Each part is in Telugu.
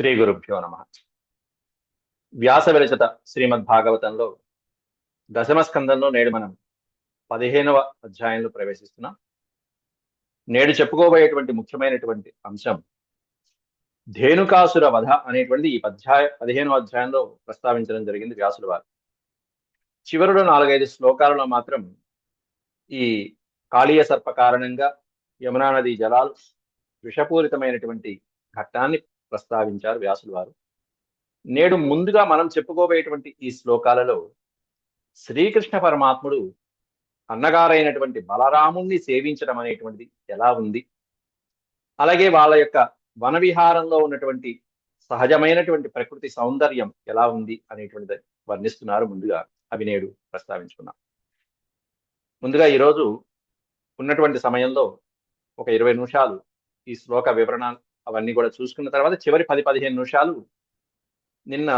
శ్రీ గురుభ్యో నమ. వ్యాస విరచిత శ్రీమద్ భాగవతంలో దశమ స్కందంలో నేడు మనం 15వ అధ్యాయంలో ప్రవేశిస్తున్నాం. నేడు చెప్పుకోబోయేటువంటి ముఖ్యమైనటువంటి అంశం ధేనుకాసుర వధ అనేటువంటిది ఈ 15వ అధ్యాయంలో ప్రస్తావించడం జరిగింది వ్యాసుల వారు. చివరిలో 4-5 శ్లోకాలలో మాత్రం ఈ కాళీయ సర్ప కారణంగా యమునా నది జలాలు విషపూరితమైనటువంటి ఘట్టాన్ని ప్రస్తావించారు వ్యాసుల వారు. నేడు ముందుగా మనం చెప్పుకోబోయేటువంటి ఈ శ్లోకాలలో శ్రీకృష్ణ పరమాత్ముడు అన్నగారైనటువంటి బలరాముణ్ణి సేవించడం అనేటువంటిది ఎలా ఉంది, అలాగే వాళ్ళ యొక్క వన విహారంలో ఉన్నటువంటి సహజమైనటువంటి ప్రకృతి సౌందర్యం ఎలా ఉంది అనేటువంటిది వర్ణిస్తున్నారు. ముందుగా అవి నేడు ప్రస్తావించుకున్నాం. ముందుగా ఈరోజు ఉన్నటువంటి సమయంలో ఒక 20 నిమిషాలు ఈ శ్లోక వివరణ అవన్నీ కూడా చూసుకున్న తర్వాత చివరి 10-15 నిమిషాలు నిన్న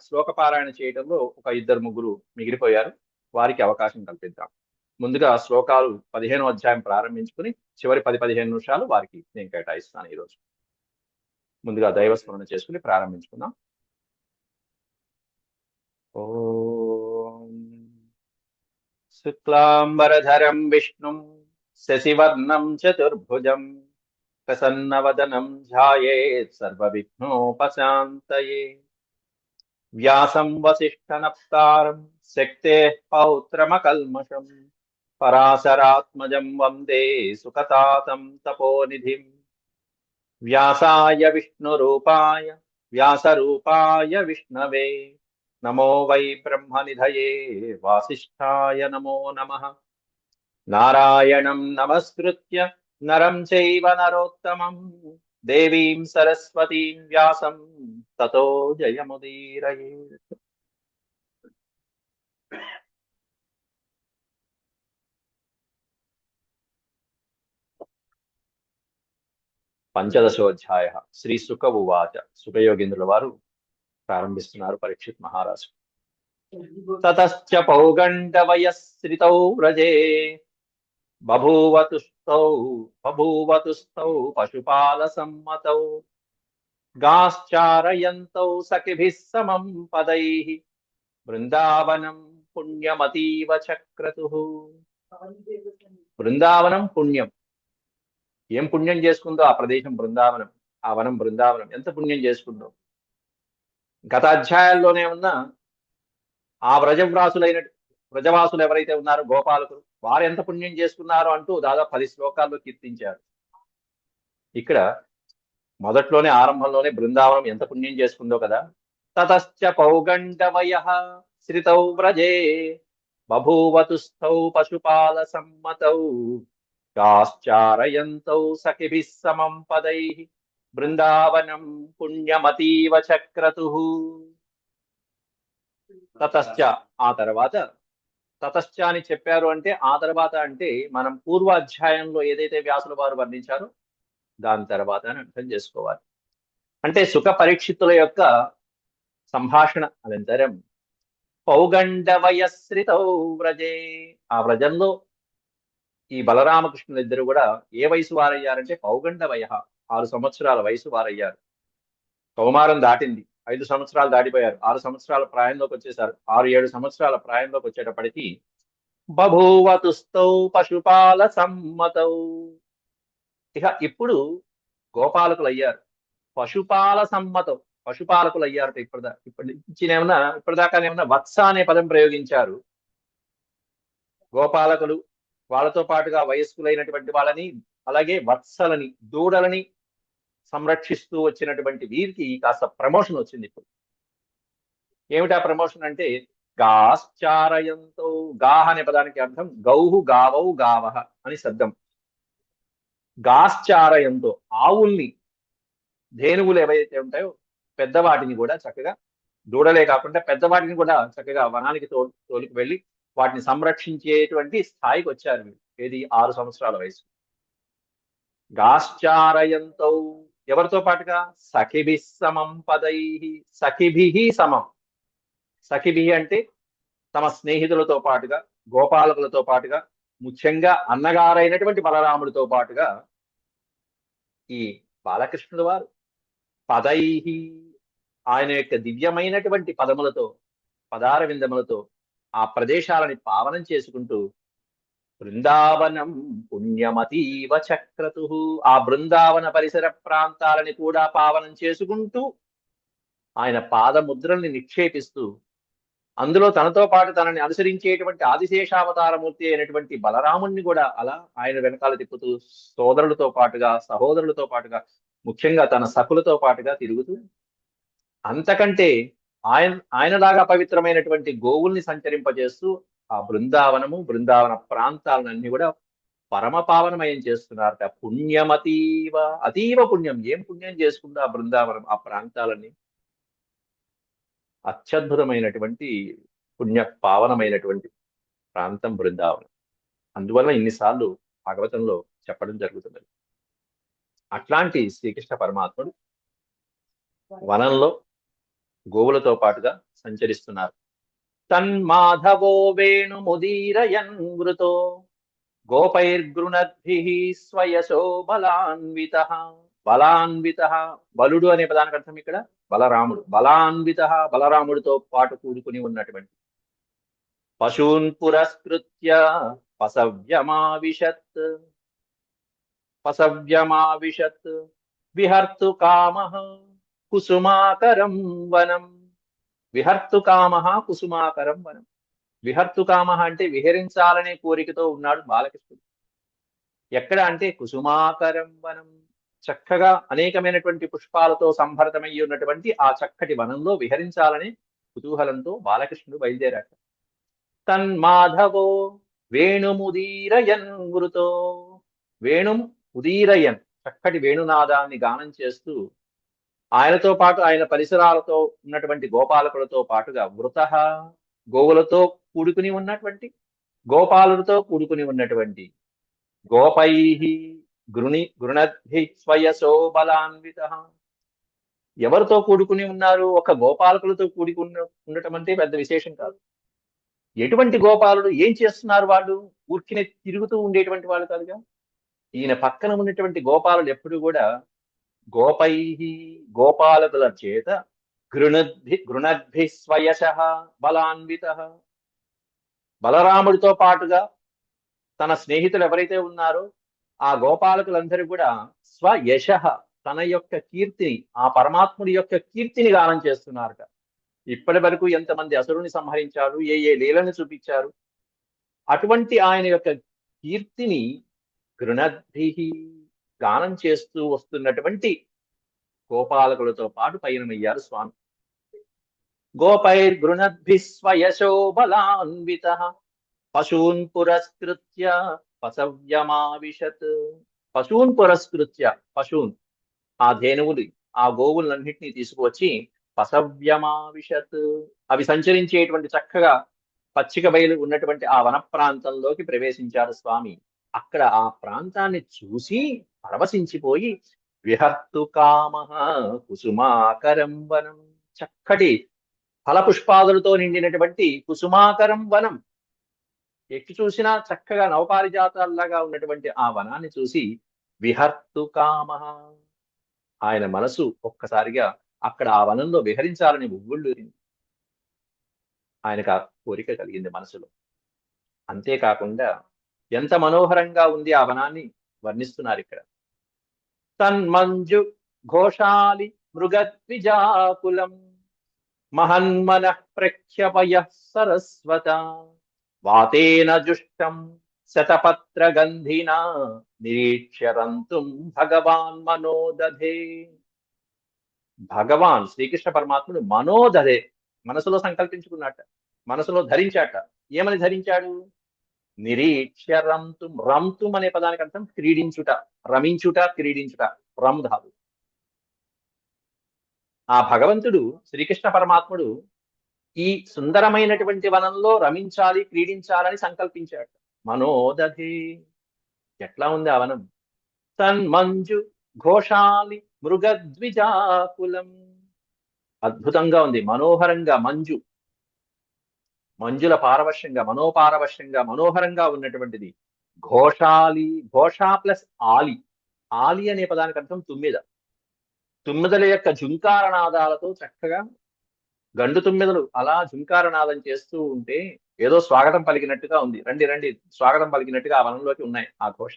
శ్లోక పారాయణ చేయడంలో ఒక 2-3 మిగిలిపోయారు, వారికి అవకాశం కల్పిద్దాం. ముందుగా శ్లోకాలు 15వ అధ్యాయం ప్రారంభించుకుని చివరి 10-15 నిమిషాలు వారికి నేను కేటాయిస్తాను. ఈరోజు ముందుగా దైవస్మరణ చేసుకుని ప్రారంభించుకుందాం. ఓం శుక్లాంబరధరం విష్ణుం శశివర్ణం చతుర్భుజం ప్రసన్నవదనం ధ్యాయేత్ సర్వవిఘ్నోపశాంతయే. వ్యాసం వసిష్ఠనప్తారం శక్తేః పౌత్రమకల్మషం పరాశరాత్మజం వందే సుఖతాతం తపోనిధిం. వ్యాసాయ వ్యాసరూపాయ విష్ణవే నమో వై బ్రహ్మనిధయే వాసిష్ఠాయ నమో నమః. నారాయణం నమస్కృత్య నరం చైవ నరోత్తమం దేవీం సరస్వతీం వ్యాసం తతో జయముదీరయేత్. పంచదశోధ్యాయ. శ్రీ సుక ఉవాచ. సుఖయోగీంద్రుల వారు ప్రారంభిస్తున్నారు పరీక్షిత్ మహారాజు. తతశ్చ పౌగండవయశ్రితౌ వ్రజే బభూవతుస్తౌ పశుపాల సమ్మతౌ గాశ్చారయంతౌ సఖిభిః సమం పదైః బృందావనం పుణ్యమతీవ చక్రతుః. బృందావనం పుణ్యం. ఏం పుణ్యం చేసుకుందో ఆ ప్రదేశం బృందావనం, ఆ వనం బృందావనం ఎంత పుణ్యం చేసుకుందో. గత అధ్యాయాల్లోనే ఉన్న ఆ వ్రజవాసులు ఎవరైతే ఉన్నారో గోపాలకులు, వారు ఎంత పుణ్యం చేసుకున్నారో అంటూ దాదాపు 10 శ్లోకాల్లో కీర్తించారు. ఇక్కడ మొదట్లోనే ఆరంభంలోనే బృందావనం ఎంత పుణ్యం చేసుకుందో కదా. తతశ్చ పౌగండవయః శ్రితౌ వ్రజే బభూవతుస్థౌ పశుపాల సమ్మతౌ గాశ్చారయంతౌ సఖిభిః సమం పదైః బృందావనం పుణ్యమతీవ చక్రతుః. తతశ్చ ఆ తర్వాత, తతశ్చ అని చెప్పారు అంటే ఆ తర్వాత అంటే మనం పూర్వాధ్యాయంలో ఏదైతే వ్యాసుల వారు వర్ణించారో దాని తర్వాత అని అర్థం చేసుకోవాలి. అంటే సుఖ పరీక్షితుల యొక్క సంభాషణ అనంతరం పౌగండవయశ్రితౌ వ్రజే, ఆ వ్రజంలో ఈ బలరామకృష్ణులిద్దరు కూడా ఏ వయసు వారయ్యారంటే పౌగండవయ, 6 సంవత్సరాల వయసు వారయ్యారు. కౌమారం దాటింది, 5 సంవత్సరాలు దాటిపోయారు, 6 సంవత్సరాల ప్రాయంలోకి వచ్చేసారు. 6-7 సంవత్సరాల ప్రాయంలోకి వచ్చేటప్పటికి బభూవతుస్తౌ పశుపాల సమ్మతౌ, ఇక ఇప్పుడు గోపాలకులు అయ్యారు. పశుపాల సమ్మతం, పశుపాలకులు అయ్యారు. ఇప్పటిదాకానేమన్నా వత్స అనే పదం ప్రయోగించారు. గోపాలకులు, వాళ్ళతో పాటుగా వయస్కులైనటువంటి వాళ్ళని, అలాగే వత్సలని, దూడలని సంరక్షిస్తూ వచ్చినటువంటి వీరికి కాస్త ప్రమోషన్ వచ్చింది. ఇప్పుడు ఏమిటా ప్రమోషన్ అంటే గాశ్చారయంతో, గాహ అనే పదానికి అర్థం గౌహు గావౌ గావహ అని శబ్దం. గాశ్చారయంతో, ఆవుల్ని, ధేనువులు ఏవైతే ఉంటాయో పెద్దవాటిని కూడా చక్కగా, దూడలే కాకుండా పెద్దవాటిని కూడా చక్కగా వనానికి తోలుకు వెళ్ళి వాటిని సంరక్షించేటువంటి స్థాయికి వచ్చారు మీరు. ఏది 6 సంవత్సరాల వయసు. గాశ్చారయంతో, ఎవరితో పాటుగా సఖిభిః సమం పదైః, సఖిభిః సమం. సఖిభిః అంటే తమ స్నేహితులతో పాటుగా, గోపాలకులతో పాటుగా, ముఖ్యంగా అన్నగారైనటువంటి బలరాముడితో పాటుగా ఈ బాలకృష్ణుల వారు పదై, ఆయన యొక్క దివ్యమైనటువంటి పదములతో, పదార విందములతో ఆ ప్రదేశాలని పావనం చేసుకుంటూ బృందావనం పుణ్యమతీవ చక్రతు, ఆ బృందావన పరిసర ప్రాంతాలని కూడా పావనం చేసుకుంటూ ఆయన పాదముద్రల్ని నిక్షేపిస్తూ, అందులో తనతో పాటు తనని అనుసరించేటువంటి ఆదిశేషావతారమూర్తి అయినటువంటి బలరాముణ్ణి కూడా అలా ఆయన వెనకాల తిప్పుతూ, సోదరులతో పాటుగా, సహోదరులతో పాటుగా, ముఖ్యంగా తన సకులతో పాటుగా తిరుగుతూ, అంతకంటే ఆయనలాగా పవిత్రమైనటువంటి గోవుల్ని సంచరింపజేస్తూ ఆ బృందావనము, బృందావన ప్రాంతాలన్నీ కూడా పరమ పావనమయం చేస్తున్నారట. పుణ్యమతీవ, అతీవ పుణ్యం. ఏం పుణ్యం చేసుకుందో ఆ బృందావనం, ఆ ప్రాంతాలన్నీ అత్యద్భుతమైనటువంటి పుణ్య పావనమైనటువంటి ప్రాంతం బృందావనం. అందువల్ల ఇన్నిసార్లు భాగవతంలో చెప్పడం జరుగుతున్నది. అట్లాంటి శ్రీకృష్ణ పరమాత్ముడు వనంలో గోవులతో పాటుగా సంచరిస్తున్నారు. తన్మాధవో వేణుముదీరయన్ వృతో గోపైర్గృణద్భిః స్వయశో బలాన్వితః. బలాన్వితః, బలుడు అనే పదానికి అర్థం ఇక్కడ బలరాముడు. బలాన్వితః, బలరాముడితో పాటు కూడుకుని ఉన్నటువంటి. పశూన్ పురస్కృత్య పసవ్యమావిశత్, పసవ్యమావిశత్ విహర్తు కామః కుసుమాకరం వనం. విహర్తు కామః కుసుమాకరం వనం. విహర్తు కామః అంటే విహరించాలనే కోరికతో ఉన్నాడు బాలకృష్ణుడు. ఎక్కడ అంటే కుసుమాకరం వనం, చక్కగా అనేకమైనటువంటి పుష్పాలతో సంభరితమై ఉన్నటువంటి ఆ చక్కటి వనంలో విహరించాలనే కుతూహలంతో బాలకృష్ణుడు బయలుదేరాడు. తన్మాధవో వేణుముదీరయన్ వృతో, వేణుం ఉదీరయన్, చక్కటి వేణునాదాన్ని గానం చేస్తూ ఆయనతో పాటు ఆయన పరిసరాలతో ఉన్నటువంటి గోపాలకులతో పాటుగా వృత, గోవులతో కూడుకుని ఉన్నటువంటి, గోపాలులతో కూడుకుని ఉన్నటువంటి, గోపై గృణద్భి స్వయశో బలాన్విత. ఎవరితో కూడుకుని ఉన్నారు? ఒక గోపాలకులతో ఉండటం అంటే పెద్ద విశేషం కాదు. ఎటువంటి గోపాలుడు, ఏం చేస్తున్నారు వాళ్ళు? ఊరికినే తిరుగుతూ ఉండేటువంటి వాళ్ళు కాదుగా. ఈయన పక్కన ఉన్నటువంటి గోపాలులు ఎప్పుడు కూడా గోపై, గోపాలకుల చేత గృణద్భి స్వయశ బలాన్విత, బలరాముడితో పాటుగా తన స్నేహితులు ఎవరైతే ఉన్నారో ఆ గోపాలకులందరూ కూడా స్వయశ, తన యొక్క కీర్తిని, ఆ పరమాత్ముడి యొక్క కీర్తిని గానం చేస్తున్నారట. ఇప్పటి వరకు ఎంతమంది అసురుని సంహరించారు, ఏ ఏ లీలను చూపించారు, అటువంటి ఆయన యొక్క కీర్తిని గృణద్భి, గానం చేస్తూ వస్తున్నటువంటి గోపాలకులతో పాటు పయనమయ్యారు స్వామి. గోపైర్గృణద్భి స్వయశో బలాన్విత పశూన్ పురస్కృత్య పసవ్యమావిశత్. పశూన్ పురస్కృత్య, పశూన్ ఆ ధేనువులు, ఆ గోవులన్నింటినీ తీసుకువచ్చి పసవ్యమావిశత్, అవి సంచరించేటువంటి చక్కగా పచ్చిక బయలు ఉన్నటువంటి ఆ వన ప్రాంతంలోకి ప్రవేశించారు స్వామి. అక్కడ ఆ ప్రాంతాన్ని చూసి పరవశించిపోయి విహర్తు కామః కుసుమాకరం వనం, చక్కటి ఫలపుష్పాదులతో నిండినటువంటి కుసుమాకరం వనం, ఎక్కి చూసినా చక్కగా నవపారిజాతాల్లాగా ఉన్నటువంటి ఆ వనాన్ని చూసి విహర్తు కామః, ఆయన మనసు ఒక్కసారిగా అక్కడ ఆ వనంలో విహరించాలని ఉవ్వుళ్ళూరింది. ఆయనకు ఆ కోరిక కలిగింది మనసులో. అంతేకాకుండా ఎంత మనోహరంగా ఉంది ఆ వనాన్ని వర్ణిస్తున్నారు ఇక్కడ. తన్మంజు ఘోషాలి మృగద్విజాకులం మహన్మనః ప్రఖ్యపయ సరస్వత వాతేన జుష్టం శతపత్ర గంధినా నిరీక్ష్యరంతుం భగవాన్ మనోదధే. భగవాన్ శ్రీకృష్ణ పరమాత్ముడు మనోదధే, మనసులో సంకల్పించుకున్నట్ట, మనసులో ధరించాట. ఏమని ధరించాడు? నిరీక్ష్య రంతుం. రంతుం అనే పదానికి అర్థం క్రీడించుట, రమించుట, క్రీడించుట. రమ్ ధాతు. ఆ భగవంతుడు శ్రీకృష్ణ పరమాత్ముడు ఈ సుందరమైనటువంటి వనంలో రమించాలి, క్రీడించాలని సంకల్పించాడు. మనోదధే. ఎట్లా ఉంది ఆ వనం? తన్మంజు ఘోషాలి మృగద్విజాకులం. అద్భుతంగా ఉంది, మనోహరంగా, మంజు, మంజుల పారవశ్యంగా, మనోపారవశ్యంగా, మనోహరంగా ఉన్నటువంటిది. ఘోషాలి, ఘోష ప్లస్ ఆలి. ఆలి అనే పదానికి అర్థం తుమ్మిద. తుమ్మిదల యొక్క జుంకారనాదాలతో చక్కగా గండు తుమ్మిదలు అలా జుంకారనాదం చేస్తూ ఉంటే ఏదో స్వాగతం పలికినట్టుగా ఉంది. రండి రండి స్వాగతం పలికినట్టుగా ఆ వనంలోకి ఉన్నాయి ఆ ఘోష.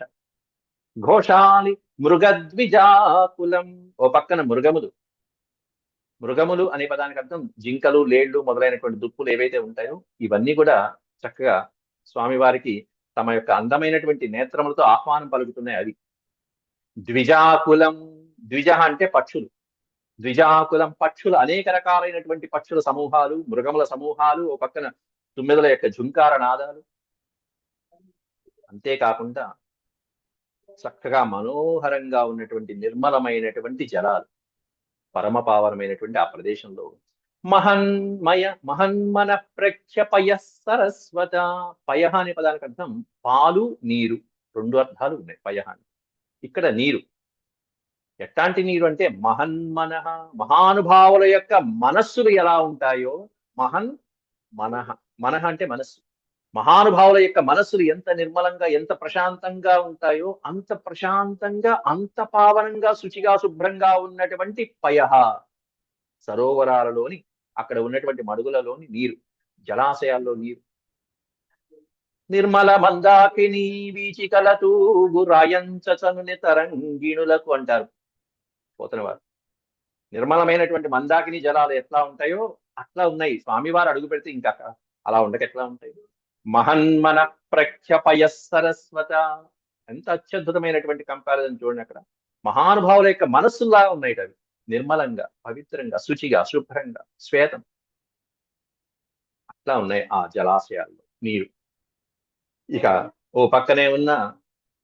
ఘోషాలి మృగద్విజాకులం. ఓ పక్కన మృగములు. మృగములు అనే పదానికి అర్థం జింకలు, లేళ్లు మొదలైనటువంటి దుప్పులు ఏవైతే ఉంటాయో ఇవన్నీ కూడా చక్కగా స్వామివారికి తమ యొక్క అందమైనటువంటి నేత్రములతో ఆహ్వానం పలుకుతున్నాయి. అవి ద్విజాకులం. ద్విజ అంటే పక్షులు. ద్విజాకులం పక్షులు, అనేక రకాలైనటువంటి పక్షుల సమూహాలు, మృగముల సమూహాలు, ఓ పక్కన తుమ్మెదల యొక్క ఝుంకార నాదాలు. అంతేకాకుండా చక్కగా మనోహరంగా ఉన్నటువంటి నిర్మలమైనటువంటి జలాలు, పరమపావనమైనటువంటి ఆ ప్రదేశంలో మహన్మన ప్రఖ్య పయ సరస్వత. పయ అనే పదానికి అర్థం పాలు, నీరు. రెండు అర్థాలు ఉన్నాయి పయ అని. ఇక్కడ నీరు. ఎట్లాంటి నీరు అంటే మహన్మనః, మహానుభావుల యొక్క మనస్సులు ఎలా ఉంటాయో. మహన్ మనః, మనః అంటే మనస్సు. మహానుభావుల యొక్క మనస్సులు ఎంత నిర్మలంగా, ఎంత ప్రశాంతంగా ఉంటాయో అంత ప్రశాంతంగా, అంత పావనంగా, శుచిగా, శుభ్రంగా ఉన్నటువంటి పయః, సరోవరాలలోని అక్కడ ఉన్నటువంటి మడుగులలోని నీరు, జలాశయాల్లో నీరు. నిర్మల మందాకిని వీచికల తూగు రాయంచనుని తరంగిణులకు అంటారు పోతనవారు. నిర్మలమైనటువంటి మందాకిని జలాలు ఎట్లా ఉంటాయో అట్లా ఉన్నాయి. స్వామివారు అడుగు పెడితే ఇంకా అలా ఉండక ఎట్లా ఉంటాయి. మహన్మన ప్రఖ్యపయ సరస్వత. ఎంత అత్యద్భుతమైనటువంటి కంపారిజన్ చూడండి. అక్కడ మహానుభావుల యొక్క మనస్సులా ఉన్నాయి అవి, నిర్మలంగా, పవిత్రంగా, శుచిగా, శుభ్రంగా, శ్వేతం అట్లా ఉన్నాయి ఆ జలాశయాల్లో నీరు. ఇక ఓ పక్కనే ఉన్న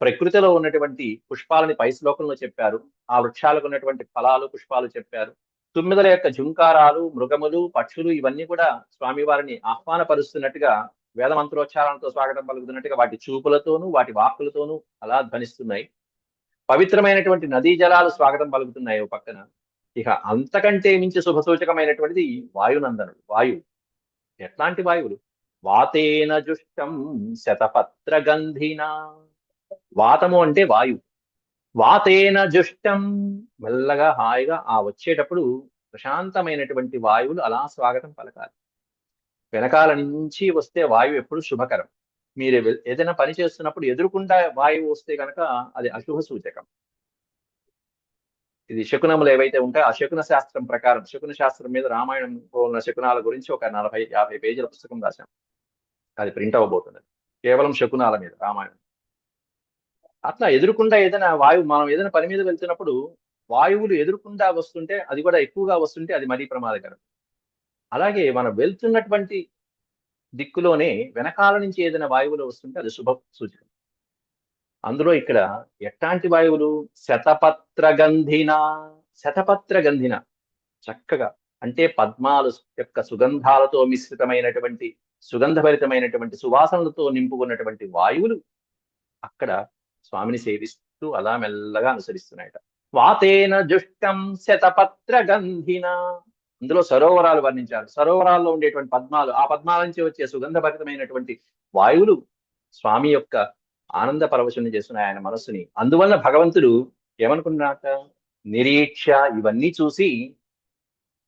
ప్రకృతిలో ఉన్నటువంటి పుష్పాలని పై శ్లోకంలో చెప్పారు. ఆ వృక్షాలకు ఉన్నటువంటి ఫలాలు, పుష్పాలు చెప్పారు. తుమ్మిదల యొక్క ఝుంకారాలు, మృగములు, పక్షులు ఇవన్నీ కూడా స్వామివారిని ఆహ్వానపరుస్తున్నట్టుగా, వేద మంత్రోచ్చారణతో స్వాగతం పలుకుతున్నట్టుగా వాటి చూపులతోనూ వాటి వాక్కులతోనూ అలా ధ్వనిస్తున్నాయి. పవిత్రమైనటువంటి నదీ జలాలు స్వాగతం పలుకుతున్నాయి ఓ పక్కన. ఇక అంతకంటే మించి శుభసూచకమైనటువంటిది వాయునందనుడు. వాయువు. ఎట్లాంటి వాయువులు? వాతేన జుష్టం శతపత్ర గంధిన. వాతము అంటే వాయువు. వాతేన జుష్టం, మెల్లగా హాయిగా ఆ వచ్చేటప్పుడు ప్రశాంతమైనటువంటి వాయువులు అలా స్వాగతం పలకాలి. వెనకాల నుంచి వస్తే వాయువు ఎప్పుడు శుభకరం. మీరు ఏదైనా పని చేస్తున్నప్పుడు ఎదురుకుండా వాయువు వస్తే కనుక అది అశుభ సూచకం. ఇది శకునములు ఏవైతే ఉంటాయో ఆ శకున శాస్త్రం ప్రకారం, శకున శాస్త్రం మీద రామాయణంలో ఉన్న శకునాల గురించి ఒక 40-50 పేజీల పుస్తకం రాశాం. అది ప్రింట్ అవ్వబోతున్నది కేవలం శకునాల మీద రామాయణం. అట్లా ఎదురుకుండా ఏదైనా వాయువు, మనం ఏదైనా పని మీద వెళ్తున్నప్పుడు వాయువులు ఎదురుకుండా వస్తుంటే, అది కూడా ఎక్కువగా వస్తుంటే అది మరీ ప్రమాదకరం. అలాగే మనం వెళ్తున్నటువంటి దిక్కులోనే వెనకాల నుంచి ఏదైనా వాయువులు వస్తుంటే అది శుభ సూచకం. అందులో ఇక్కడ ఎట్లాంటి వాయువులు? శతపత్ర గంధిన. శతపత్ర గంధిన, చక్కగా అంటే పద్మాల యొక్క సుగంధాలతో మిశ్రితమైనటువంటి, సుగంధభరితమైనటువంటి సువాసనలతో నింపుకున్నటువంటి వాయువులు అక్కడ స్వామిని సేవిస్తూ అలా మెల్లగా అనుసరిస్తున్నాయట. వాతేన జుష్టం శతపత్ర గంధిన. అందులో సరోవరాలు వర్ణించారు. సరోవరాల్లో ఉండేటువంటి పద్మాలు, ఆ పద్మాల నుంచి వచ్చే సుగంధభరితమైనటువంటి వాయువులు స్వామి యొక్క ఆనంద పరవశుని చేస్తున్నాయి ఆయన మనస్సుని. అందువల్ల భగవంతుడు ఏమనుకున్నాట? నిరీక్ష, ఇవన్నీ చూసి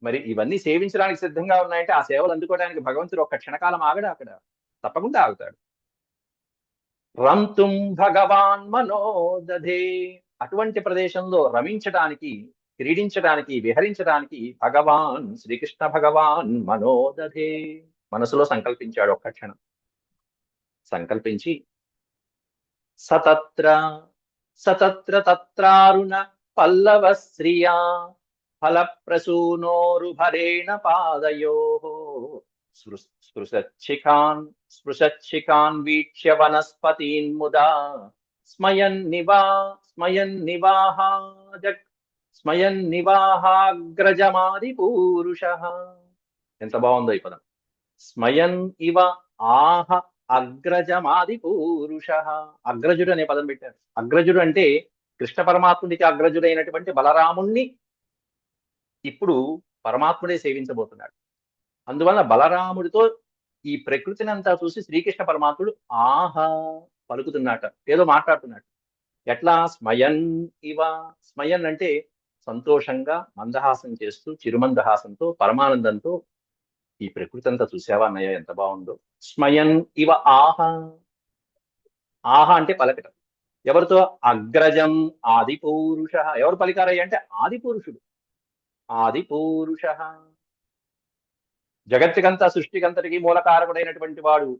మరి ఇవన్నీ సేవించడానికి సిద్ధంగా ఉన్నాయంటే ఆ సేవలు అందుకోవడానికి భగవంతుడు ఒక్క క్షణకాలం ఆగడా? అక్కడ తప్పకుండా ఆగుతాడు. రంతుం భగవాన్ మనోదధే. అటువంటి ప్రదేశంలో రమించడానికి, క్రీడించడానికి, విహరించడానికి భగవాన్ శ్రీకృష్ణ భగవాన్ మనోదధే, మనసులో సంకల్పించాడు ఒక్క క్షణం. సంకల్పించి సతత్ర సతత్ర తత్రారుణ పల్లవ శ్రియా ఫలప్రసూనోరుభరేణ పాదయో స్పృశచ్చికాన్ వీక్ష్య వనస్పతీన్ ముదా స్మయన్ నివాహాగ్రజమాది పూరుష. ఎంత బాగుందో ఈ పదం. స్మయన్ ఇవ ఆహ అగ్రజమాది పూరుష. అగ్రజుడు అనే పదం పెట్టారు. అగ్రజుడు అంటే కృష్ణ పరమాత్ముడికి అగ్రజుడైనటువంటి బలరాముణ్ణి ఇప్పుడు పరమాత్ముడే సేవించబోతున్నాడు. అందువల్ల బలరాముడితో ఈ ప్రకృతిని అంతా చూసి శ్రీకృష్ణ పరమాత్ముడు ఆహా పలుకుతున్నట, ఏదో మాట్లాడుతున్నాడు. ఎట్లా? స్మయన్ ఇవ. స్మయన్ అంటే సంతోషంగా మందహాసం చేస్తూ చిరుమందహాసంతో పరమానందంతో ఈ ప్రకృతి అంతా చూసావా అన్నయ్య ఎంత బాగుందో. స్మయన్ ఇవ ఆహ, ఆహ అంటే పలకటం. ఎవరితో? అగ్రజం ఆదిపూరుష. ఎవరు పలికారయ్య అంటే ఆదిపురుషుడు. ఆదిపూరుష జగత్తుకంతా సృష్టికంతటికి మూలకారకుడైనటువంటి వాడు,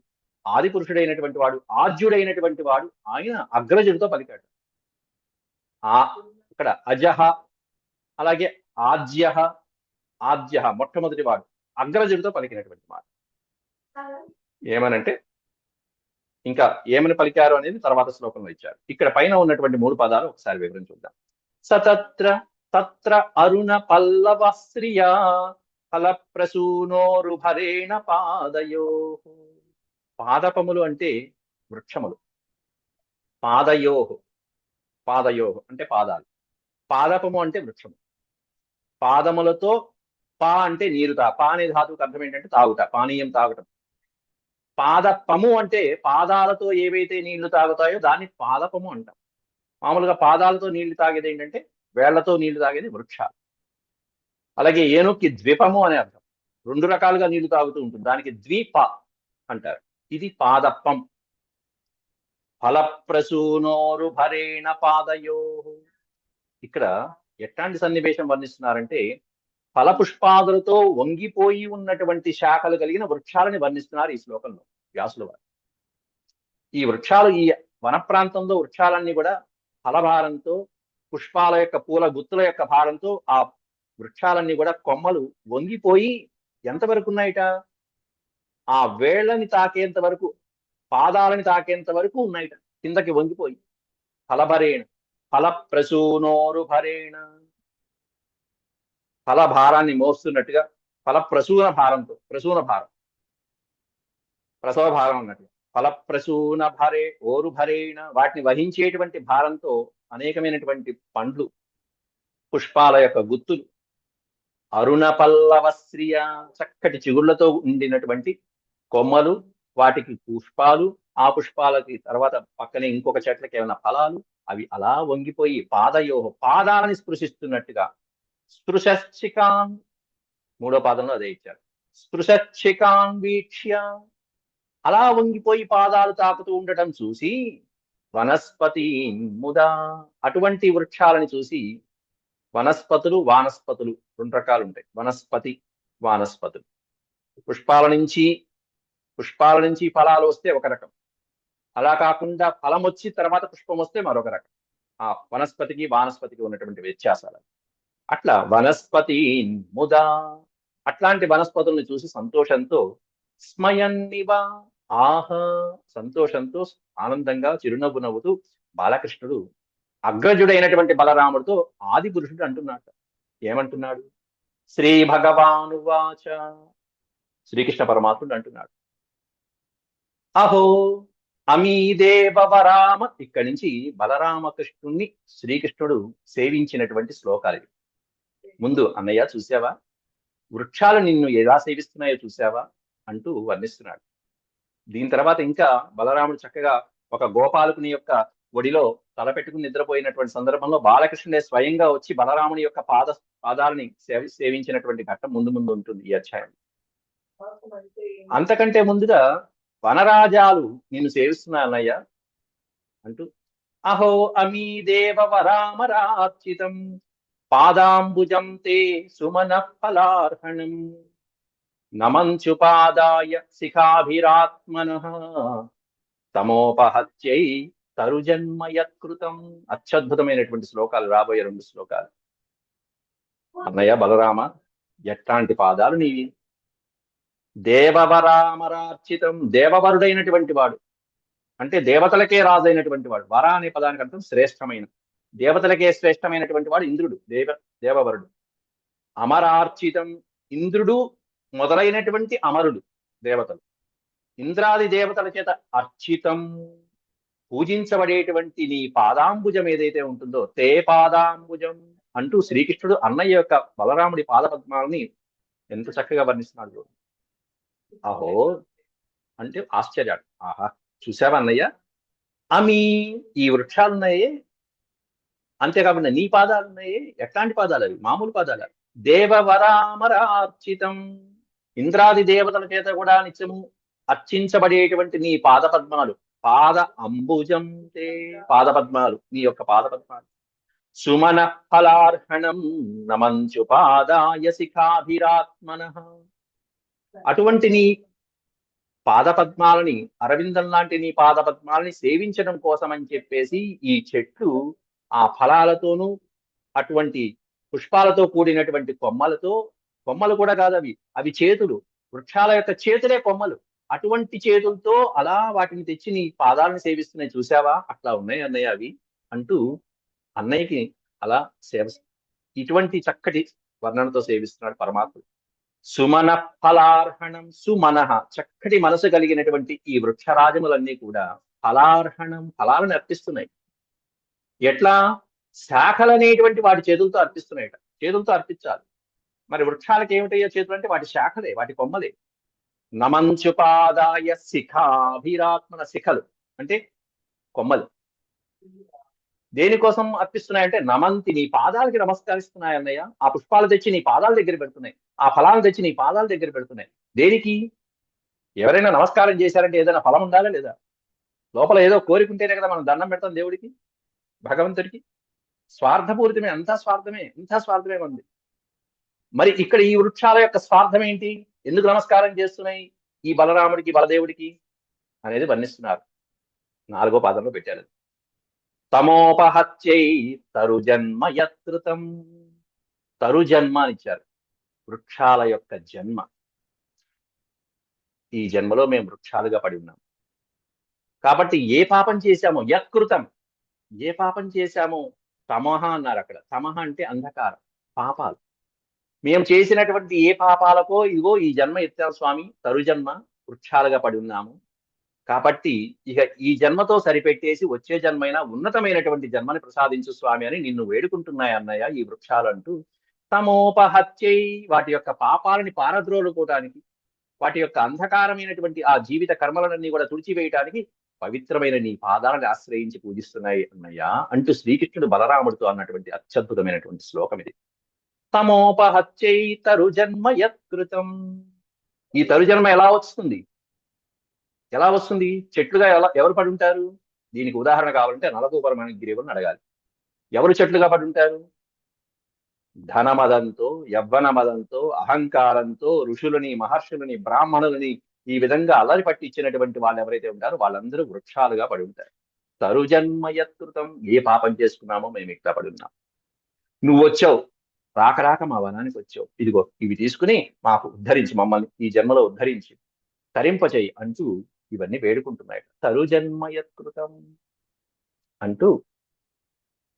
ఆదిపురుషుడైనటువంటి వాడు, ఆద్యుడైనటువంటి వాడు ఆయన అగ్రజుడితో పలికాడు. ఆ ఇక్కడ అజహ, అలాగే ఆజ్య, ఆద్య మొట్టమొదటి వాడు అగ్రజుడితో పలికినటువంటి మాట. ఏమనంటే ఇంకా ఏమని పలికారు అనేది తర్వాత శ్లోకంలో ఇచ్చారు. ఇక్కడ పైన ఉన్నటువంటి 3 పదాలు ఒకసారి వివరం చూద్దాం. సతత్ర తత్ర అరుణ పల్లవ శ్రియా ఫలప్రసూనోరుభరేణ పాదయో. పాదపములు అంటే వృక్షములు. పాదయో, పాదయో అంటే పాదాలు. పాదపము అంటే వృక్షము. పాదములతో పా అంటే నీరుతా. పా అనే ధాతువుకి అర్థం ఏంటంటే తాగుట, పానీయం తాగటం. పాదపము అంటే పాదాలతో ఏవైతే నీళ్లు తాగుతాయో దాన్ని పాదపము అంటాం. మామూలుగా పాదాలతో నీళ్లు తాగేది ఏంటంటే వేళ్లతో నీళ్లు తాగేది వృక్షాలు. అలాగే ఏనుక్కి ద్వీపము అనే అర్థం. 2 రకాలుగా నీళ్లు తాగుతూ ఉంటుంది, దానికి ద్వీప అంటారు. ఇది పాదప్పం. ఫలప్రసూనోరు భరేణ పాదయో. ఇక్కడ ఎట్లాంటి సన్నివేశం వర్ణిస్తున్నారంటే ఫలపుష్పాదులతో వంగిపోయి ఉన్నటువంటి శాఖలు కలిగిన వృక్షాలని వర్ణిస్తున్నారు ఈ శ్లోకంలో వ్యాసుల వారు. ఈ వృక్షాలు, ఈ వన ప్రాంతంలో వృక్షాలన్నీ కూడా ఫలభారంతో, పుష్పాల యొక్క పూల గుత్తుల యొక్క భారంతో ఆ వృక్షాలన్నీ కూడా కొమ్మలు వంగిపోయి ఎంతవరకు ఉన్నాయిట? ఆ వేళ్ళని తాకేంత వరకు, పాదాలని తాకేంత వరకు ఉన్నాయిట, కిందకి వంగిపోయి. ఫలభరేణ, ఫల ప్రసూనోరు భరేణ, ఫల భారాన్ని మోస్తున్నట్టుగా, ఫల ప్రసూన భారంతో, ప్రసూన భారం, ప్రసవ భారం అన్నట్టుగా, ఫల ప్రసూన భరే ఓరు భరేణ, వాటిని వహించేటువంటి భారంతో అనేకమైనటువంటి పండ్లు, పుష్పాల యొక్క గుత్తులు, అరుణ పల్లవశ్రియ చక్కటి చిగుళ్లతో ఉండినటువంటి కొమ్మలు, వాటికి పుష్పాలు, ఆ పుష్పాలకి తర్వాత పక్కనే ఇంకొక చెట్లకి ఏమైనా ఫలాలు, అవి అలా వంగిపోయి పాదయో, పాదాలని స్పృశిస్తున్నట్టుగా. స్పృశికాన్, 3వ పాదంలో అదే ఇచ్చారు. స్పృశికాన్ వీక్ష్య, అలా వంగిపోయి పాదాలు తాకుతూ ఉండటం చూసి వనస్పతి ముదా, అటువంటి వృక్షాలని చూసి, వనస్పతులు వానస్పతులు 2 రకాలు ఉంటాయి. వనస్పతి, వానస్పతులు. పుష్పాల నుంచి ఫలాలు వస్తే ఒక రకం, అలా కాకుండా ఫలం వచ్చి తర్వాత పుష్పం వస్తే మరొక రకం. ఆ వనస్పతికి వానస్పతికి ఉన్నటువంటి వ్యత్యాసాలు. అట్లా వనస్పతి ముదా, అట్లాంటి వనస్పతుల్ని చూసి సంతోషంతో స్మయన్నివ ఆహ, సంతోషంతో ఆనందంగా చిరునవ్వు నవ్వుతూ బాలకృష్ణుడు అగ్రజుడైనటువంటి బలరాముడితో ఆది పురుషుడు అంటున్నాడు. ఏమంటున్నాడు? శ్రీ భగవానువాచ, శ్రీకృష్ణ పరమాత్ముడు అంటున్నాడు. అహో అమీదేవరామ, ఇక్కడి నుంచి బలరామకృష్ణుణ్ణి శ్రీకృష్ణుడు సేవించినటువంటి శ్లోకాలు. ముందు అన్నయ్య చూసావా, వృక్షాలు నిన్ను ఎలా సేవిస్తున్నాయో చూసావా అంటూ వర్ణిస్తున్నాడు. దీని తర్వాత ఇంకా బలరాముడు చక్కగా ఒక గోపాలకుని యొక్క ఒడిలో తలపెట్టుకుని నిద్రపోయినటువంటి సందర్భంలో బాలకృష్ణుడే స్వయంగా వచ్చి బలరాముని యొక్క పాదాలని సేవించినటువంటి ఘట్టం ముందు ముందు ఉంటుంది ఈ అధ్యాయం. అంతకంటే ముందుగా వనరాజాలు నిన్ను సేవిస్తున్నానయ్యా అంటూ, అహో అమీదేవరామరార్చితం పాదాంబుజం తే సుమన ఫలార్హణం నమంచుపాదాయ శిఖాభిరాత్మనః తమోపహత్యై తరుజన్మయత్కృతం. అత్యద్భుతమైనటువంటి శ్లోకాలు రాబోయే 2 శ్లోకాలు. అన్నయ్య బలరామ, ఎట్లాంటి పాదాలు నీవి! దేవవరామరార్చితం, దేవవరుడైనటువంటి వాడు అంటే దేవతలకే రాజైనటువంటి వాడు. వర అనే పదానికి అర్థం శ్రేష్టమైన, దేవతలకే శ్రేష్టమైనటువంటి వాడు ఇంద్రుడు, దేవవరుడు. అమరార్చితం, ఇంద్రుడు మొదలైనటువంటి అమరులు దేవతలు, ఇంద్రాది దేవతల చేత అర్చితం, పూజించబడేటువంటి నీ పాదాంబుజం ఏదైతే ఉంటుందో, తే పాదాంబుజం అంటూ శ్రీకృష్ణుడు అన్నయ్య యొక్క బలరాముడి పాదపద్మాలని ఎంత చక్కగా వర్ణిస్తున్నాడు. అహో అంటే ఆశ్చర్యాడు. ఆహా, చూసావా అన్నయ్య, అమీ, ఈ వృక్షాలున్నాయే, అంతేకాకుండా నీ పాదాలు ఉన్నాయి. ఎట్లాంటి పాదాలు అవి? మామూలు పాదాలు. దేవవరామరార్చితం, ఇంద్రాది దేవతల చేత కూడా నిత్యము అర్చించబడేటువంటి నీ పాద పద్మాలు. పాద అంబుజం తే, పాద పద్మాలు, నీ యొక్క పాద పద్మాలు. సుమన ఫలార్హణం నమంచు పాదాయ శిఖాభిరాత్మన, అటువంటి నీ పాద పద్మాలని, అరవిందం లాంటి నీ పాద పద్మాలని సేవించడం కోసం అని చెప్పేసి ఈ చెట్లు ఆ ఫలాలతోనూ అటువంటి పుష్పాలతో కూడినటువంటి కొమ్మలతో, కొమ్మలు కూడా కాదు అవి, అవి చేతులు, వృక్షాల యొక్క చేతులే కొమ్మలు, అటువంటి చేతులతో అలా వాటిని తెచ్చి నీ పాదాలను సేవిస్తున్నాయి, చూసావా అట్లా ఉన్నాయి అన్నయ్య అవి అంటూ అన్నయ్యకి అలా సేవ, ఇటువంటి చక్కటి వర్ణనతో సేవిస్తున్నాడు పరమాత్ముడు. సుమన ఫలార్హణం, సుమనః, చక్కటి మనసు కలిగినటువంటి ఈ వృక్షరాజములన్నీ కూడా ఫలార్హణం, ఫలాలను అర్పిస్తున్నాయి. ఎట్లా? శాఖలు అనేటువంటి వాటి చేతులతో అర్పిస్తున్నాయట. చేతులతో అర్పించాలి. మరి వృక్షాలకు ఏమిటయ్యో చేతులు అంటే వాటి శాఖలే, వాటి కొమ్మలే. నమంచుపాదాయ శిఖాభిరాత్మన, శిఖలు అంటే కొమ్మలు. దేనికోసం అర్పిస్తున్నాయంటే నమంతి, నీ పాదాలకి నమస్కరిస్తున్నాయి అన్నయ్య. ఆ పుష్పాలు తెచ్చి నీ పాదాల దగ్గర పెడుతున్నాయి, ఆ ఫలాలు తెచ్చి నీ పాదాల దగ్గర పెడుతున్నాయి. దేనికి? ఎవరైనా నమస్కారం చేశారంటే ఏదైనా ఫలం ఉండాలా లేదా? లోపల ఏదో కోరికుంటేనే కదా మనం దండం పెడతాం దేవుడికి, భగవంతుడికి. స్వార్థపూరితమే, అంతా స్వార్థమే, అంతా స్వార్థమే ఉంది. మరి ఇక్కడ ఈ వృక్షాల యొక్క స్వార్థం ఏంటి? ఎందుకు నమస్కారం చేస్తున్నాయి ఈ బలరాముడికి, బలదేవుడికి అనేది వర్ణిస్తున్నారు. 4వ పాదంలో పెట్టారు. తమోపహత్యై తరుజన్మ యత్కృతం, తరుజన్మ అని ఇచ్చారు, వృక్షాల యొక్క జన్మ. ఈ జన్మలో మేము వృక్షాలుగా పడి ఉన్నాం కాబట్టి ఏ పాపం చేశామో, యత్కృతం, ఏ పాపం చేశామో, తమహ అన్నారు అక్కడ. తమహ అంటే అంధకారం, పాపాలు. మేము చేసినటువంటి ఏ పాపాలకో ఇదిగో ఈ జన్మ ఎత్తాం స్వామి, తరుజన్మ, వృక్షాలుగా పడి ఉన్నాము. కాబట్టి ఇక ఈ జన్మతో సరిపెట్టేసి వచ్చే జన్మైనా ఉన్నతమైనటువంటి జన్మని ప్రసాదించు స్వామి అని నిన్ను వేడుకుంటున్నాయి అన్నయ్య ఈ వృక్షాలంటూ. తమోపహత్యై, వాటి యొక్క పాపాలని పారద్రోలుకోవటానికి, వాటి యొక్క అంధకారమైనటువంటి ఆ జీవిత కర్మలన్నీ కూడా తుడిచివేయటానికి పవిత్రమైన నీ పాదాలను ఆశ్రయించి పూజిస్తున్నాయి అన్నయ్య అంటూ శ్రీకృష్ణుడు బలరాముడితో అన్నటువంటి అత్యద్భుతమైనటువంటి శ్లోకం ఇది. తమోపహత్యై తరుజన్మ యత్కృతం. ఈ తరుజన్మ ఎలా వస్తుంది? ఎలా వస్తుంది? చెట్లుగా ఎవరు పడి ఉంటారు? దీనికి ఉదాహరణ కావాలంటే నలకూపరమైన గిరివులను అడగాలి. ఎవరు చెట్లుగా పడి ఉంటారు? ధనమదంతో, యవ్వన మదంతో, అహంకారంతో ఋషులని, మహర్షులని, బ్రాహ్మణులని ఈ విధంగా అల్లరి పట్టించినటువంటి వాళ్ళు ఎవరైతే ఉంటారో వాళ్ళందరూ వృక్షాలుగా పడి ఉంటారు. తరుజన్మయత్కృతం, ఏ పాపం చేసుకున్నామో మేము ఇట్లా పడి ఉన్నాం. నువ్వు వచ్చావు, రాక రాక మా వనానికి వచ్చావు, ఇదిగో ఇవి తీసుకుని మాకు ఉద్ధరించి, మమ్మల్ని ఈ జన్మలో ఉద్ధరించి తరింపచేయి అంటూ ఇవన్నీ వేడుకుంటున్నాయి. తరుజన్మయత్కృతం అంటూ.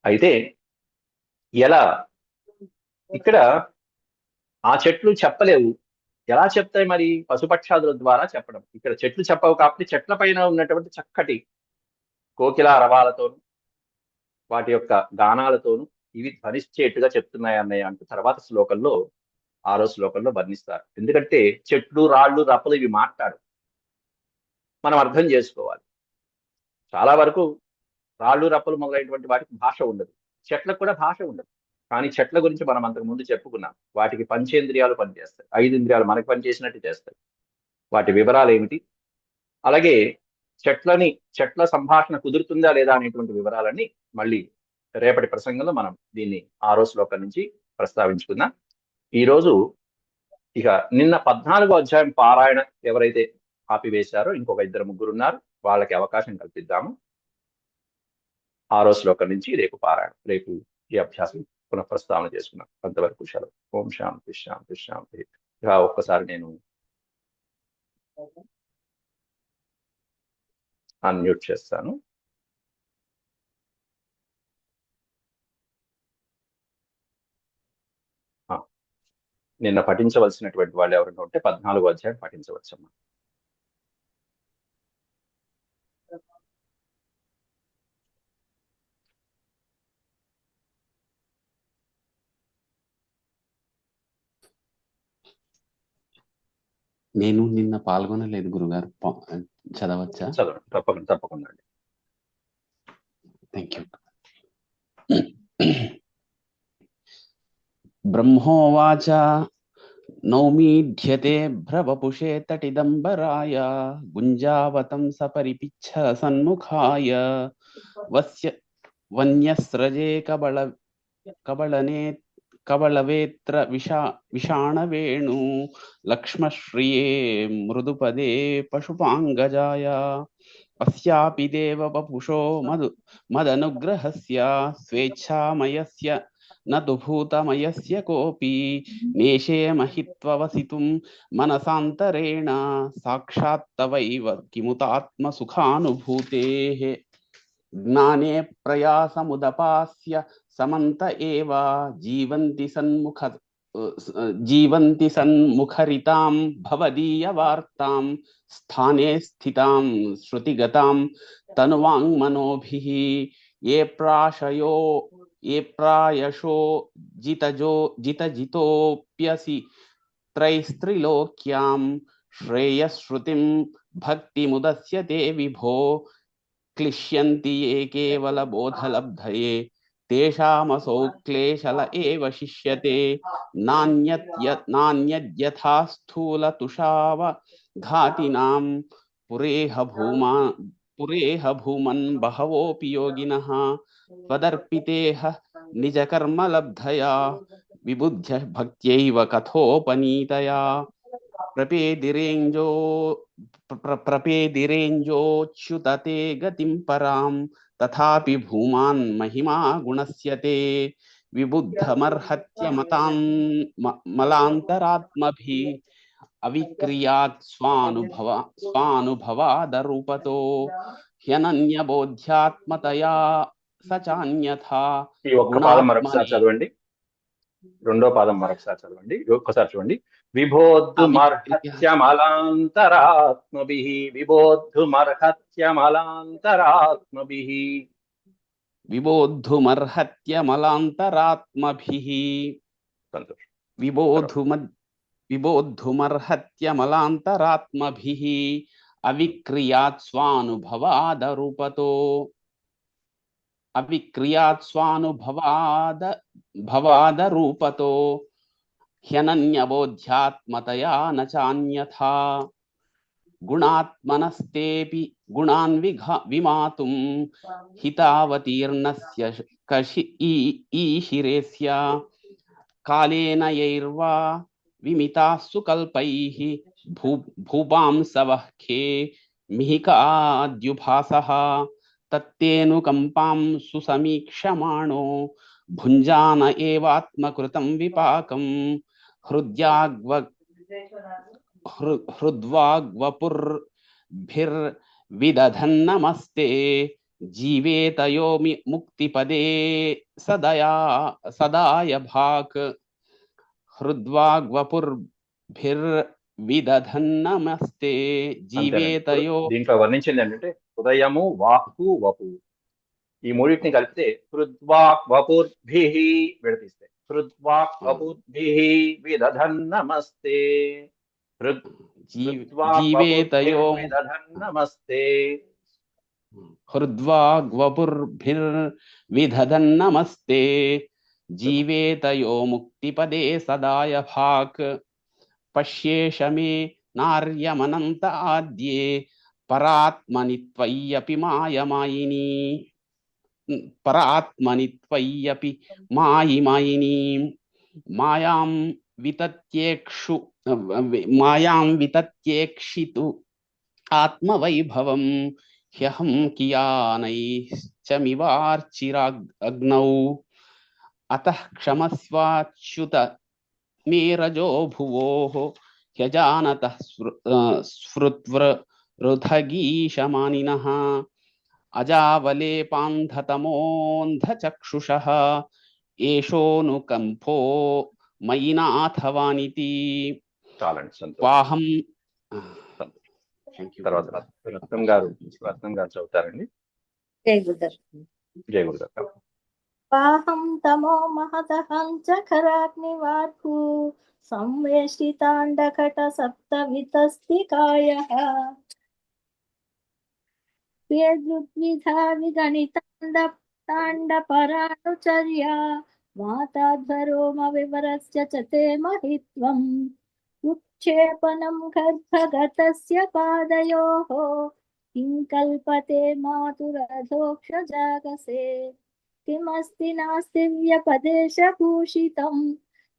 అయితే ఎలా? ఇక్కడ ఆ చెట్లు చెప్పలేవు, ఎలా చెప్తాయి మరి? పశుపక్షాదుల ద్వారా చెప్పడం. ఇక్కడ చెట్లు చెప్పవు కాబట్టి చెట్ల పైన ఉన్నటువంటి చక్కటి కోకిల రవాలతోను, వాటి యొక్క గానాలతోను ఇవి ధ్వనించేట్టుగా చెప్తున్నాయి అన్నయ్య అంటూ తర్వాత శ్లోకంలో, 6వ శ్లోకంలో వర్ణిస్తారు. ఎందుకంటే చెట్లు, రాళ్ళు, రప్పలు ఇవి మాట్లాడు, మనం అర్థం చేసుకోవాలి. చాలా వరకు రాళ్ళు, రప్పలు మొదలైనటువంటి వాటికి భాష ఉండదు, చెట్లకు కూడా భాష ఉండదు. కానీ చెట్ల గురించి మనం అంతకు ముందు చెప్పుకున్నాం. వాటికి పంచేంద్రియాలు పనిచేస్తాయి, 5 ఇంద్రియాలు మనకి పనిచేసినట్టు చేస్తాయి. వాటి వివరాలు ఏమిటి, అలాగే చెట్ల సంభాషణ కుదురుతుందా లేదా అనేటువంటి వివరాలన్నీ మళ్ళీ రేపటి ప్రసంగంలో మనం దీన్ని 6వ శ్లోకం నుంచి ప్రస్తావించుకుందాం. ఈరోజు ఇక నిన్న 14వ అధ్యాయం పారాయణ ఎవరైతే ఆపివేశారో ఇంకొక 2-3 ఉన్నారు, వాళ్ళకి అవకాశం కల్పిద్దాము. 6వ శ్లోకం నుంచి రేపు పారాయణ, రేపు ఈ అభ్యాసం పునఃప్రస్తావన చేసుకున్నాం. అంతవరకు సెలవు. ఓం శాంతి శాంతి శాంతి. ఇక ఒక్కసారి నేను అన్మ్యూట్ చేస్తాను. నిన్న పఠించవలసినటువంటి వాళ్ళు ఎవరైనా ఉంటే 14వ అధ్యాయం పఠించవచ్చమ్మా. నేను నిన్న పాల్గొనలేదు గురుగారు, చదవచ్చా? చదవండి, తప్పకుండా అండి. Thank you. ब्रह्मोवाच नौमीढ्यते भ्रवपुषे तटिदम्बराय गुञ्जावतं सपरिपिच्छ सन्मुखाय वस्य वन्यस्रजे कबलने कबलवेत्र विषाणवेणु लक्ष्मश्रिये मृदुपदे पशुपाङ्गजाय अस्यापि देववपुषो मदनुग्रहस्य स्वेच्छामयस्य न तु भूतमयस्य कोऽपि नेशे महित्ववसितुं मनसान्तरेण साक्षात् तवैव किमुतात्मसुखानुभूतेः ज्ञाने प्रयासमुदपास्य समन्त एव जीवन्ति सन्मुखरितां भवदीयवार्तां स्थाने स्थितां श्रुतिगतां तनुवाङ्मनोभिः ये प्रायशो जितजितोऽप्यसि त्रैस्त्रिलोक्यां श्रेयश्रुतिं भक्तिमुदस्य ते विभो क्लिश्यन्ति ये केवलबोधलब्धये तेषामसौ क्लेशल एव शिष्यते नान्यद्यथा स्थूलतुषावघातिनां पुरेह भूमन् बहवोऽपि योगिनः त्वदर्पितेह निजकर्मलब्धया विबुध्य भक्त्यैव कथोपनीतया प्रपेदिरेञ्जोच्युतते गतिं परां तथापि भूमान् महिमा गुणस्य ते विबुद्धमर्हत्य मलान्तरात्मभिः अविक्रियात् स्वानुभवादरूपतो ह्यनन्यबोध्यात्मतया स चान्यथा ఈ ఒక్క పాదం మరొకసారి చదవండి. రెండో పాదం మరొకసారి చదవండి. ఒక్కసారి చూడండి. విబోద్ధుమర్హత్యమలాంతరాత్మభిః విబోద్ధుమర్హత్యమలాంతరాత్మభిః విబోద్ధుమర్హత్యమలాంతరాత్మభిః సంతోషం. విబోద్ధుమర్హత్యమలాంతరాత్మభిః అవిక్రియాత్ స్వానుభవాదరూపతో భవాదరూపతో హ్యనన్యబోధ్యాత్మతయా న చాన్యథా గుణాత్మనస్తేపి గుణాన్ విమాతుం హితావతీర్ణస్య ఈశిరేస్య కాలేన యైర్వా విమితాస్సు కల్పైః భూపాంసవః మిహికాద్యుభాసః తత్తేనుకంపాం సుసమీక్షమాణో భుంజాన ఏవాత్మకృతం విపాకం హృద్వాగ్వపుర్భిర్విదధన్నమస్తే జీవేతయో ముక్తిపదే సదాయ భాక్ హృద్వాగ్వపుర్భిర్విదధన్నమస్తే జీవేతయో. దీంట్లో వర్ణించింది ఏంటంటే హృదయము, వాక్కు, వపు ఈ మూడింటిని కలిపితే హృద్వాగ్వపుర్భిః విడతీస్తే హృద్వాగ్వపుర్భిః విదధన్నమస్తే జీవేతయో విదధన్నమస్తే హృద్వాగ్వపుర్భిర్విదధన్నమస్తే జీవేతయో ముక్తిపదే సదాయ భాక్ పశ్యేష మే నార్యమనంత ఆద్యే పరాత్మని త్వయ్యపి మాయిమాయిని మాయాం వితత్యేక్షితు ఆత్మవైభవం హ్యహం కియానైశ్చమివార్చిరాగ్నౌ అతః క్షమస్వాచ్యుత మే రజో భువోః హ్యజానతః స్మృత్వృథగీషమానినః అజావలేపాంధతమోంధచక్షుషः ఏషోనుకంపో మయి నాథవానితి. పాహం తర్వాత రత్నం గారు చదువుతారండి. జయ గురుదత్త. పాహం తమో మహతహం చఖరాగ్నివార్హు సంవేష్టితాండకట సప్తవితస్తికాయః ప్రియదృద్విధా విగణితాండ ताण्डपरानुचर्या माताध्वरोम विवरस्य च ते महित्वम् उत्क्षेपणं गर्भगतस्य पादयोः किं कल्पते मातुरधोक्षजागसे किमस्ति नास्ति व्यपदेशभूषितं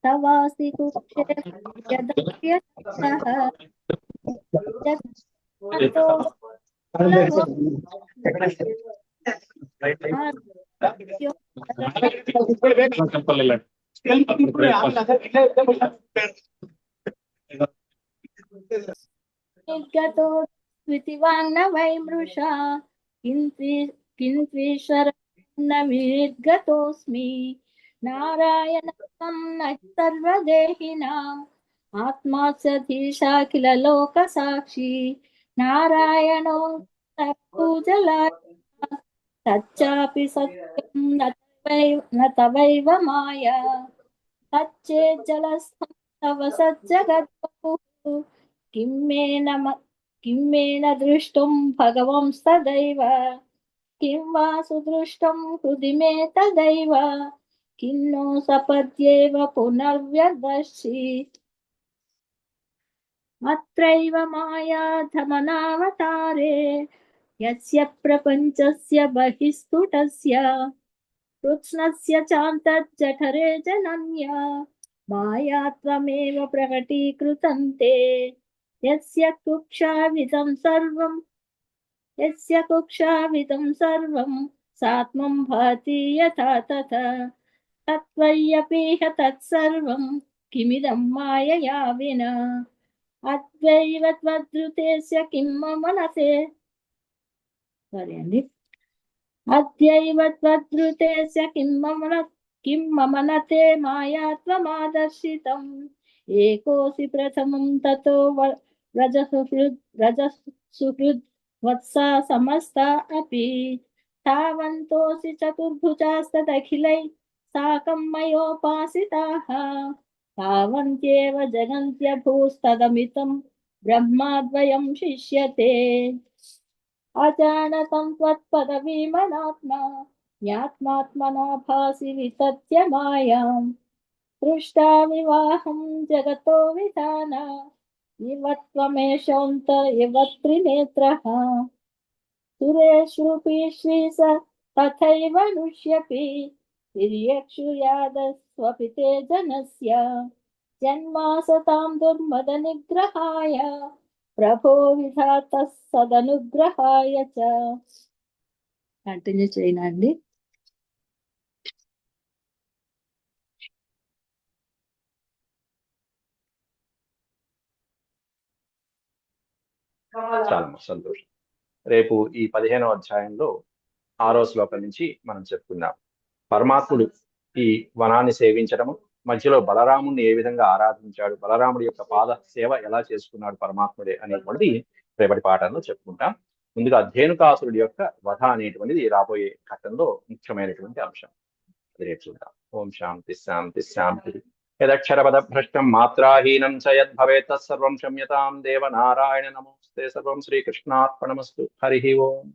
तवास्ति कुक्षे यदप्यसः यतो लवो निर्गतो स्मृतिवाङ्न वै मृषा किन्त्वीश्वर न निर्गतोऽस्मि नारायणं न सर्वदेहिनाम् आत्मा सधीशा किल लोकसाक्षी नारायणो न पूजलाय तच्चापि सत्यं न तवैव माया तच्चेज्जलस्थं तव सज्जगद्वपुः किं मे न दृष्टुं भगवंस्तदैव किं वा सुदृष्टं हृदि मे तदैव किं नो सपद्येव पुनर्व्यदर्शि अत्रैव मायाधमनावतारे यस्य प्रपञ्चस्य बहिस्फुटस्य कृत्स्नस्य चान्तर्जठरे जनन्या माया त्वमेव प्रकटीकृतं ते यस्य कुक्षाविदं सर्वं सात्मं भाति यथा तथा तत्त्वय्यपीह तत्सर्वं किमिदं मायया विना अद्वैव त्वद्रुतेस्य किं मम मनसे अद्यैव त्वद्रुतेस्य किं मम न ते माया त्वमादर्शितम् एकोऽसि प्रथमं ततो रजसुहृद् वत्सा समस्ता अपि तावन्तोऽसि चतुर्भुजास्तदखिलैः साकं मयोपासिताः तावन्त्येव जगन्त्यभूस्तदमितं ब्रह्माद्वयं शिष्यते अजानतं त्वत्पदवीमनात्मा ज्ञात्मात्मना भासि वितत्य मायां दृष्टा विवाहं जगतो विधाना इव त्वमेषोऽन्त इव त्रिनेत्रः सुरेष्वपि श्रीस तथैव नुष्यपि तिर्यक्षुयादस्वपि ते जनस्य जन्मासतां दुर्मदनिग्रहाय ప్రభో విధాత సదనుగ్రహాయ చ కంటిన్యూ చేయనండి. చాలా సంతోషం. రేపు ఈ 15వ అధ్యాయంలో 6వ శ్లోకం నుంచి మనం చెప్పుకుందాం. పరమాత్ముడు ఈ వనాన్ని సేవించడము, మధ్యలో బలరాముడిని ఏ విధంగా ఆరాధించాడు, బలరాముడి యొక్క పాద సేవ ఎలా చేసుకున్నాడు పరమాత్ముడే అనేటువంటిది రేపటి పాఠంలో చెప్పుకుంటాం. ముందుగా ధేనుకాసురుడి యొక్క వధ అనేటువంటిది రాబోయే ఘట్టంలో ముఖ్యమైనటువంటి అంశం. అది రేపు చూద్దాం. ఓం శాంతి శాంతి శాంతి. యదక్షరపద భ్రష్టం మాత్రాహీనం చ యద్భవేత్ తత్సర్వం క్షమ్యతాం దేవ నారాయణ నమోస్తే. సర్వం శ్రీకృష్ణార్పణమస్తు. హరి ఓం.